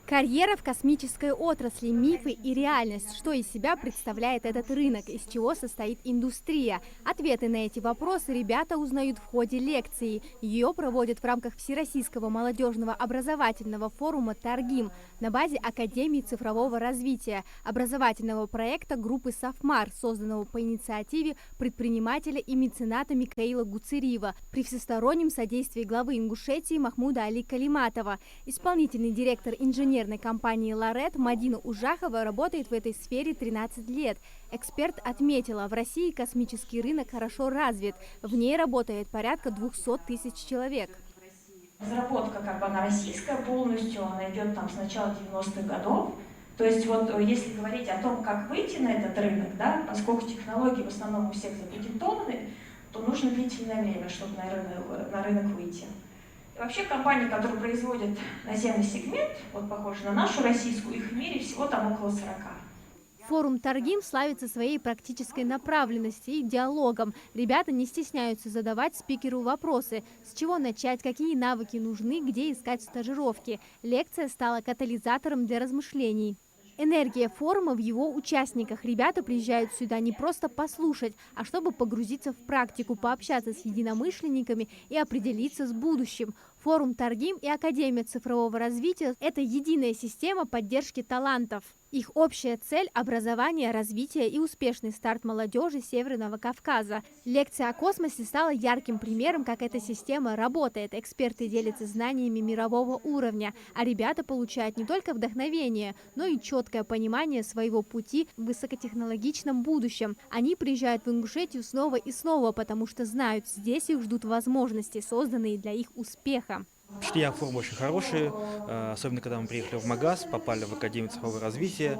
Карьера в космической отрасли, мифы и реальность. Что из себя представляет этот рынок, из чего состоит индустрия? Ответы на эти вопросы ребята узнают в ходе лекции. Ее проводят в рамках Всероссийского молодежного образовательного форума «Таргим» на базе Академии цифрового развития, образовательного проекта группы «Софмар», созданного по инициативе предпринимателя и мецената Микаила Гуцериева при всестороннем содействии главы Ингушетии Махмуда Али Калиматова. Исполнительный директор инженерной компании «Ларет» Мадина Ужахова работает в этой сфере 13 лет. Эксперт отметила, в России космический рынок хорошо развит. В ней работает порядка 200 тысяч человек. Разработка она российская полностью, она идет с начала 90-х годов. То есть если говорить о том, как выйти на этот рынок, да, поскольку технологии в основном у всех запатентованы, то нужно длительное время, чтобы на рынок выйти. И вообще компании, которые производят наземный сегмент, похожий на нашу российскую, их в мире всего около 40. Форум «Таргим» славится своей практической направленностью и диалогом. Ребята не стесняются задавать спикеру вопросы. С чего начать, какие навыки нужны, где искать стажировки. Лекция стала катализатором для размышлений. Энергия форума в его участниках. Ребята приезжают сюда не просто послушать, а чтобы погрузиться в практику, пообщаться с единомышленниками и определиться с будущим. Форум «Таргим» и Академия цифрового развития – это единая система поддержки талантов. Их общая цель – образование, развитие и успешный старт молодежи Северного Кавказа. Лекция о космосе стала ярким примером, как эта система работает. Эксперты делятся знаниями мирового уровня, а ребята получают не только вдохновение, но и четкое понимание своего пути в высокотехнологичном будущем. Они приезжают в Ингушетию снова и снова, потому что знают, здесь их ждут возможности, созданные для их успеха. Впечатления от форума очень хорошие, особенно когда мы приехали в Магаз, попали в Академию цифрового развития,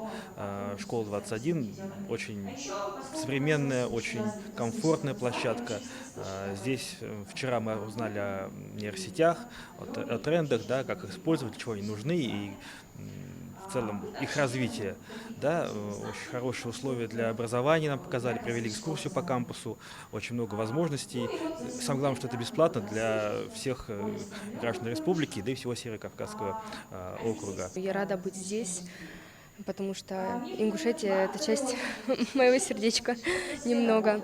школа 21, очень современная, очень комфортная площадка. Здесь вчера мы узнали о нейросетях, о трендах, да, как их использовать, для чего они нужны и в целом их развитие. Да, очень хорошие условия для образования нам показали, провели экскурсию по кампусу, очень много возможностей. Самое главное, что это бесплатно для всех граждан республики, да и всего Северо-Кавказского округа. Я рада быть здесь, потому что Ингушетия – это часть моего сердечка немного.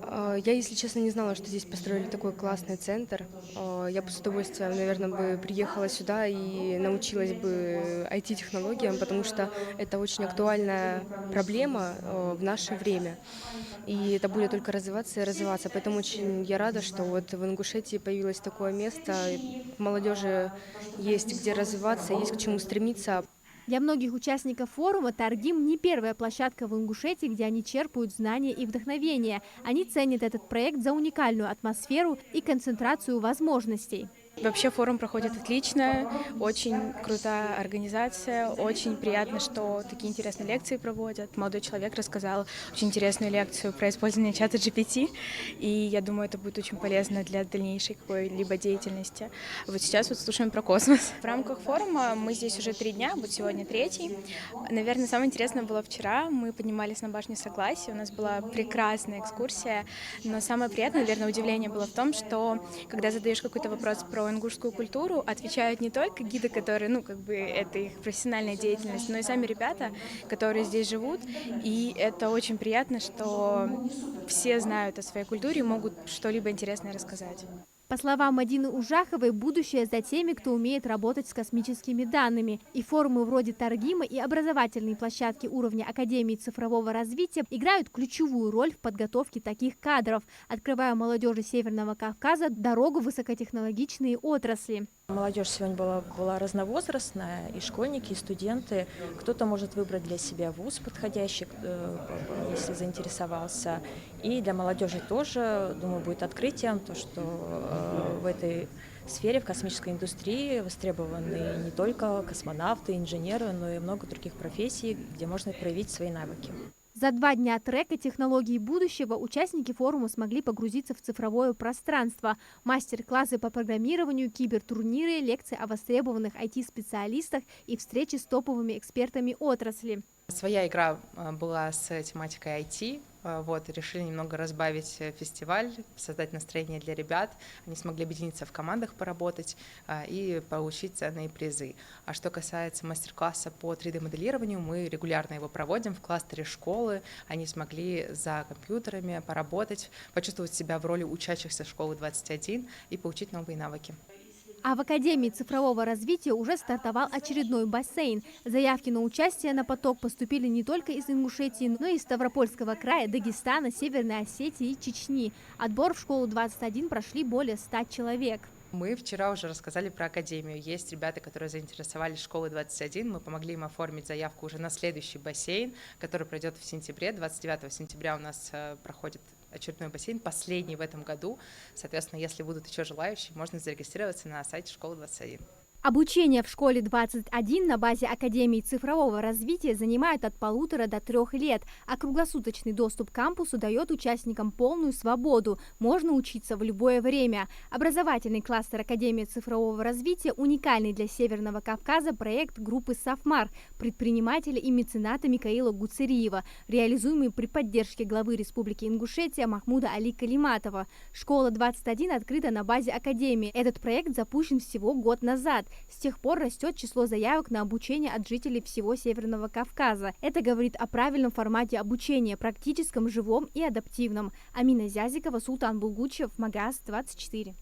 Я, если честно, не знала, что здесь построили такой классный центр. Я бы с удовольствием, наверное, бы приехала сюда и научилась бы IT-технологиям, потому что это очень актуальная проблема в наше время. И это будет только развиваться и развиваться. Поэтому очень я рада, что в Ингушетии появилось такое место. Молодежи есть где развиваться, есть к чему стремиться. Для многих участников форума «Таргим» не первая площадка в Ингушетии, где они черпают знания и вдохновение. Они ценят этот проект за уникальную атмосферу и концентрацию возможностей. Вообще форум проходит отлично, очень крутая организация, очень приятно, что такие интересные лекции проводят. Молодой человек рассказал очень интересную лекцию про использование чата GPT, и я думаю, это будет очень полезно для дальнейшей какой-либо деятельности. Вот сейчас слушаем про космос. В рамках форума мы здесь уже 3 дня, вот сегодня 3-й. Наверное, самое интересное было вчера, мы поднимались на башню Согласия, у нас была прекрасная экскурсия, но самое приятное, наверное, удивление было в том, что когда задаешь какой-то вопрос про ингушскую культуру, отвечают не только гиды, которые, это их профессиональная деятельность, но и сами ребята, которые здесь живут. И это очень приятно, что все знают о своей культуре и могут что-либо интересное рассказать. По словам Мадины Ужаховой, будущее за теми, кто умеет работать с космическими данными. И форумы вроде Таргима и образовательные площадки уровня Академии цифрового развития играют ключевую роль в подготовке таких кадров, открывая молодежи Северного Кавказа дорогу в высокотехнологичные отрасли. Молодежь сегодня была разновозрастная, и школьники, и студенты. Кто-то может выбрать для себя вуз подходящий, если заинтересовался. И для молодежи тоже, думаю, будет открытием то, что в этой сфере, в космической индустрии востребованы не только космонавты, инженеры, но и много других профессий, где можно проявить свои навыки. За 2 дня трека «Технологии будущего» участники форума смогли погрузиться в цифровое пространство. Мастер-классы по программированию, кибертурниры, лекции о востребованных IT-специалистах и встречи с топовыми экспертами отрасли. Своя игра была с тематикой IT. Вот, решили немного разбавить фестиваль, создать настроение для ребят. Они смогли объединиться в командах, поработать и получить ценные призы. А что касается мастер-класса по 3D-моделированию, мы регулярно его проводим в кластере школы. Они смогли за компьютерами поработать, почувствовать себя в роли учащихся школы 21 и получить новые навыки. А в Академии цифрового развития уже стартовал очередной бассейн. Заявки на участие на поток поступили не только из Ингушетии, но и из Ставропольского края, Дагестана, Северной Осетии и Чечни. Отбор в школу 21 прошли более 100 человек. Мы вчера уже рассказали про Академию. Есть ребята, которые заинтересовались школой 21. Мы помогли им оформить заявку уже на следующий бассейн, который пройдет в сентябре. 29 сентября у нас проходит очередной бассейн, последний в этом году. Соответственно, если будут еще желающие, можно зарегистрироваться на сайте школы 21. Обучение в школе 21 на базе Академии цифрового развития занимает от 1,5 до 3 лет, а круглосуточный доступ к кампусу дает участникам полную свободу. Можно учиться в любое время. Образовательный кластер Академии цифрового развития – уникальный для Северного Кавказа проект группы «Сафмар», предпринимателя и мецената Микаила Гуцериева, реализуемый при поддержке главы Республики Ингушетия Махмуда Али Калиматова. Школа 21 открыта на базе Академии. Этот проект запущен всего год назад. С тех пор растет число заявок на обучение от жителей всего Северного Кавказа. Это говорит о правильном формате обучения, практическом, живом и адаптивном. Амина Зязикова, Султан Булгучев, Магаз 24.